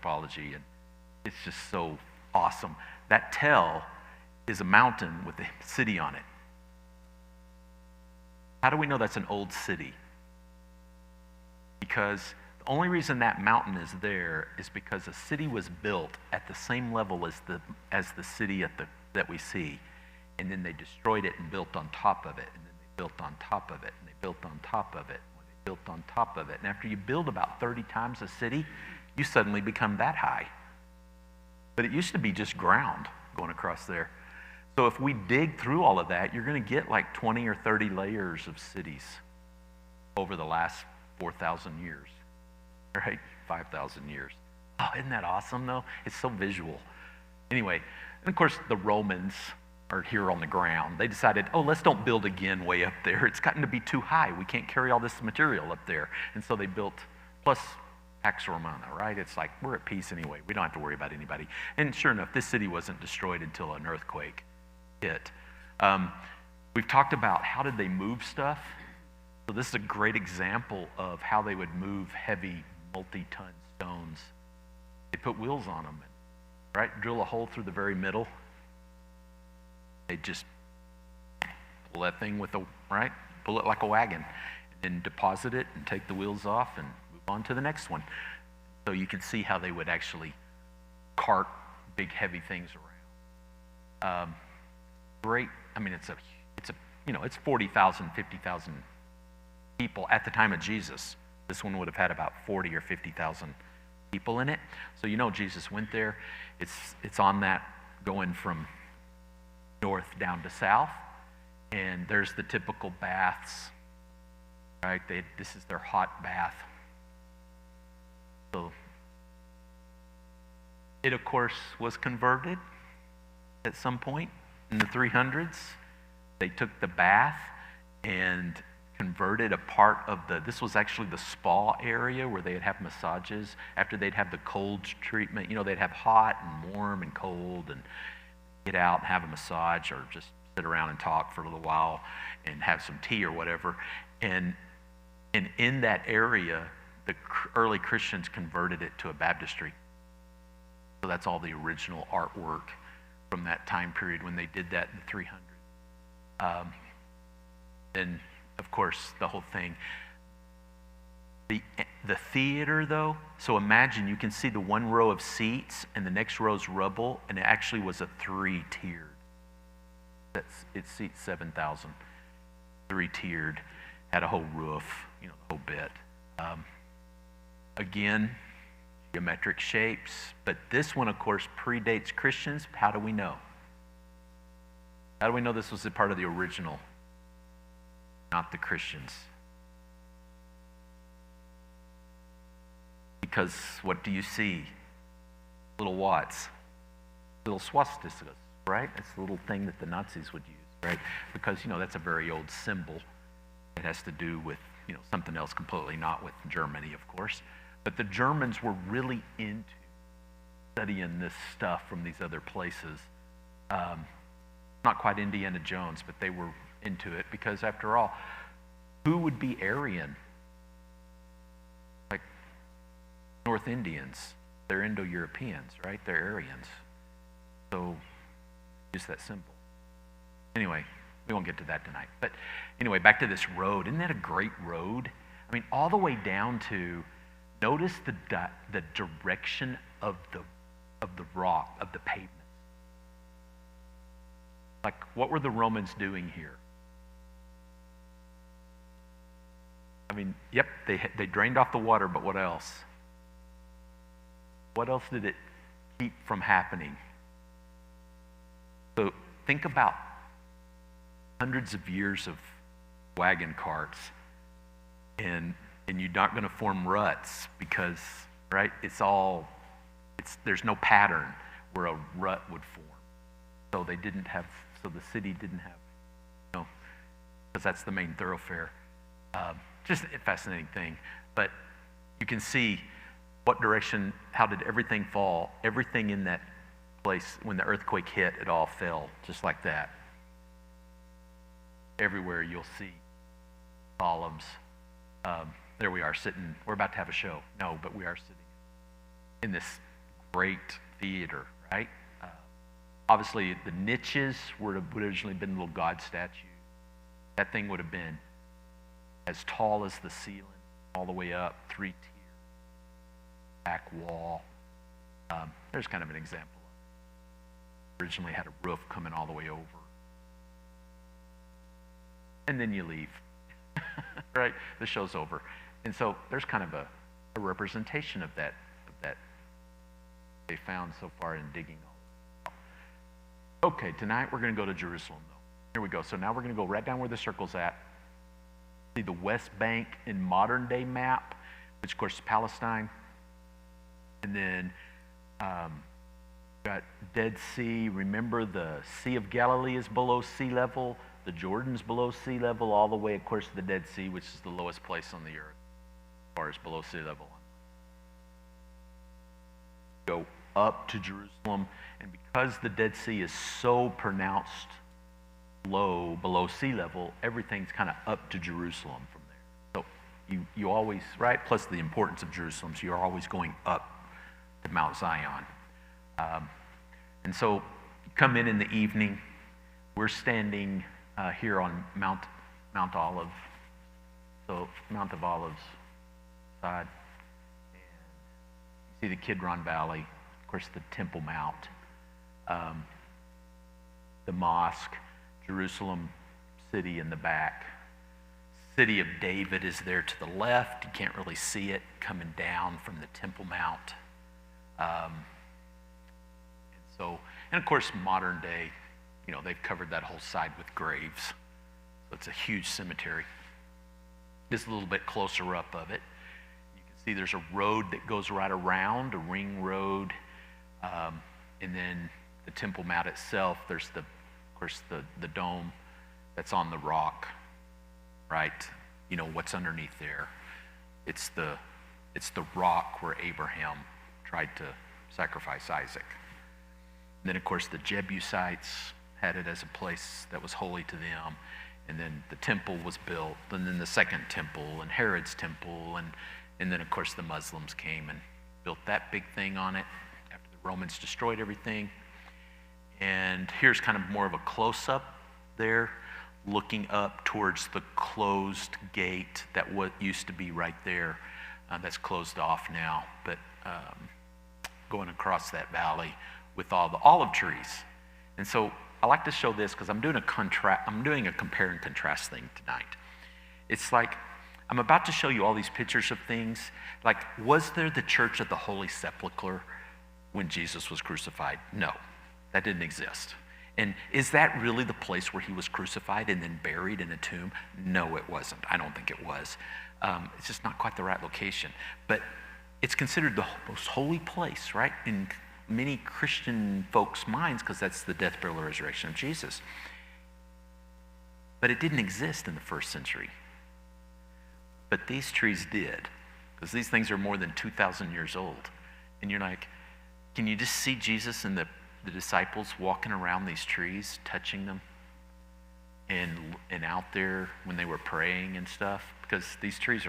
anthropology, and it's just so awesome. That Tel is a mountain with a city on it. How do we know that's an old city? Because the only reason that mountain is there is because a city was built at the same level as the city that we see, and then they destroyed it and built on top of it, and then they built on top of it, and they built on top of it, and they built on top of it. And after you build about 30 times a city, you suddenly become that high. But it used to be just ground going across there. So if we dig through all of that, you're going to get like 20 or 30 layers of cities over the last 4,000 years, right? 5,000 years. Oh, isn't that awesome, though? It's so visual. Anyway, and of course, the Romans are here on the ground. They decided, oh, let's don't build again way up there. It's gotten to be too high. We can't carry all this material up there. And so they built, plus Pax Romana, right? It's like, we're at peace anyway. We don't have to worry about anybody. And sure enough, this city wasn't destroyed until an earthquake hit. We've talked about how did they move stuff. So this is a great example of how they would move heavy multi-ton stones. They put wheels on them, right? Drill a hole through the very middle. They just pull that thing with right? Pull it like a wagon, and then deposit it and take the wheels off and move on to the next one. So you can see how they would actually cart big heavy things around. Great. I mean, it's 40,000, 50,000 people at the time of Jesus. This one would have had about 40 or 50,000 people in it. So Jesus went there. It's on that going from north down to south, and there's the typical baths, right? This is their hot bath. So it, of course, was converted at some point in the 300s. They took the bath and converted a part of this was actually the spa area where they'd have massages after they'd have the cold treatment. They'd have hot and warm and cold, and get out and have a massage or just sit around and talk for a little while and have some tea or whatever. And in that area, the early Christians converted it to a baptistry. So that's all the original artwork from that time period when they did that in the 300s. And of course, the whole thing. The theater, though, so imagine you can see the one row of seats and the next row's rubble, and it actually was a 3-tiered. It seats 7,000. 3-tiered, had a whole roof, the whole bit. Again, geometric shapes, but this one, of course, predates Christians. How do we know? How do we know this was a part of the original, not the Christians? Because what do you see? Little Watts, little swastikas, right? That's the little thing that the Nazis would use, right? Because, that's a very old symbol. It has to do with, something else completely, not with Germany, of course. But the Germans were really into studying this stuff from these other places. Not quite Indiana Jones, but they were into it because, after all, who would be Aryan? Like North Indians. They're Indo-Europeans, right? They're Aryans. So, just that simple. Anyway, we won't get to that tonight. But anyway, back to this road. Isn't that a great road? I mean, all the way down to, notice the direction of the rock, of the pavement. Like, what were the Romans doing here? I mean, yep, they drained off the water, but what else? What else did it keep from happening? So think about hundreds of years of wagon carts, and you're not going to form ruts because, right, there's no pattern where a rut would form. So the city didn't have, because that's the main thoroughfare. Just a fascinating thing. But you can see what direction, how did everything fall? Everything in that place, when the earthquake hit, it all fell just like that. Everywhere you'll see columns. There we are sitting, we're about to have a show. No, but we are sitting in this great theater, right? Obviously, the niches would have originally been little God statues. That thing would have been as tall as the ceiling, all the way up, 3 tiers, back wall. There's kind of an example. Originally had a roof coming all the way over. And then you leave, right? The show's over. And so there's kind of a representation of that they found so far in digging all. Okay, tonight we're going to go to Jerusalem, though. Here we go. So now we're going to go right down where the circle's at. See the West Bank in modern day map, which of course is Palestine. And then got Dead Sea. Remember, the Sea of Galilee is below sea level. The Jordan's below sea level, all the way, of course, to the Dead Sea, which is the lowest place on the earth, as far as below sea level. Go up to Jerusalem, and because the Dead Sea is so pronounced low, below sea level, everything's kind of up to Jerusalem from there. So you always, right? Plus the importance of Jerusalem, so you're always going up to Mount Zion. And so you come in the evening. We're standing here on Mount Olive, so Mount of Olives side, and you see the Kidron Valley, of course the Temple Mount, the mosque, Jerusalem city in the back. City of David is there to the left. You can't really see it coming down from the Temple Mount. And of course, modern day, they've covered that whole side with graves. So it's a huge cemetery. Just a little bit closer up of it, you can see there's a road that goes right around, a ring road. And then the Temple Mount itself, there's of course, the dome that's on the rock, right? What's underneath there. It's the rock where Abraham tried to sacrifice Isaac. And then, of course, the Jebusites had it as a place that was holy to them. And then the temple was built, and then the second temple, and Herod's temple, and then, of course, the Muslims came and built that big thing on it after the Romans destroyed everything. And here's kind of more of a close-up there, looking up towards the closed gate that what used to be right there. That's closed off now, but going across that valley with all the olive trees. And so I like to show this because I'm doing a compare and contrast thing tonight. It's like I'm about to show you all these pictures of things. Like, was there the Church of the Holy Sepulchre when Jesus was crucified? No, that didn't exist. And is that really the place where he was crucified and then buried in a tomb? No, it wasn't. I don't think it was. It's just not quite the right location. But it's considered the most holy place, right, in many Christian folks' minds, because that's the death, burial, and resurrection of Jesus. But it didn't exist in the first century. But these trees did, because these things are more than 2,000 years old. And you're like, can you just see Jesus and the disciples walking around these trees, touching them, and out there when they were praying and stuff? Because these trees are